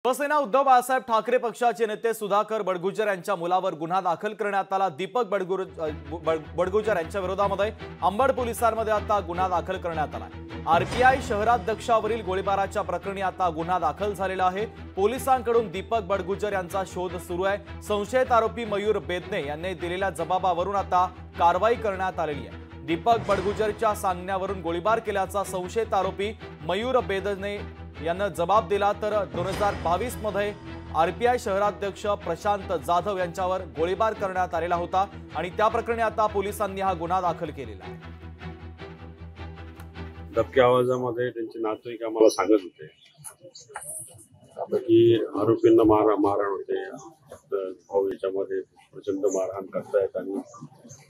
शिवसेना उद्धव बाळासाहेब ठाकरे पक्षाचे नेते सुधाकर बडगुजर यांच्या मुलावर गुन्हा दाखल करण्यात आला। दीपक बडगुजर यांच्या विरोधामध्ये अंबड पोलिसांमध्ये आता गुन्हा दाखल करण्यात आला। आरपीआय शहराध्यक्षावरील गोळीबाराच्या प्रकरणी आता गुन्हा दाखल झालेला आहे। पोलिसांकडून दीपक बडगुजर यांचा शोध सुरू आहे। संशयित आरोपी मयूर बेदने यांनी दिलेल्या जबाबावरून आता कारवाई करण्यात आलेली आहे। दीपक बडगुजरच्या सांगण्यावरून गोळीबार केल्याचा संशयित आरोपी मयूर बेदने यांना जबाब दिला। तर 2022 मध्ये आरपीआय शहराध्यक्ष प्रशांत जाधव यांच्यावर गोळीबार करण्यात आलेला होता आणि त्या प्रकरणी आता पोलिसांनी हा गुन्हा दाखल केलेला आहे। दबक्या आवाजामध्ये त्यांचे नातेवाईक आम्हाला सांगत होते की आरोपींना मारहाण होते, भाऊ याच्यामध्ये प्रचंड मारहाण करतायत आणि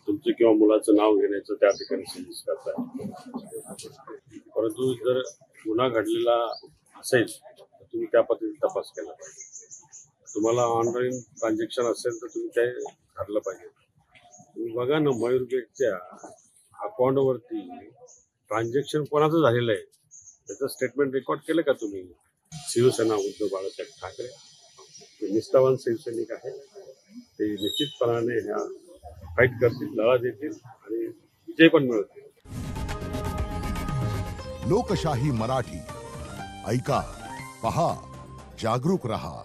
तुमचं किंवा मुलाचं नाव घेण्याचं त्या ठिकाणी सिरीज करतायत। परंतु जर गुन्हा घडलेला असेल तर तुम्ही त्या पद्धतीने तपास केला पाहिजे। तुम्हाला ऑनलाईन ट्रान्झॅक्शन असेल तर तुम्ही ते ठरलं पाहिजे। तुम्ही बघा ना, मयूर बेटच्या अकाउंटवरती ट्रान्झॅक्शन कोणाचं झालेलं आहे त्याचं स्टेटमेंट रेकॉर्ड केलं का तुम्ही? शिवसेना उद्धव बाळासाहेब ठाकरे ते निष्ठावान शिवसैनिक आहे, ते निश्चितपणाने ह्या फाईट करतील, लढा देतील आणि विजय पण मिळवतील। लोकशाही मराठी ऐका, पहा, जागरूक रहा।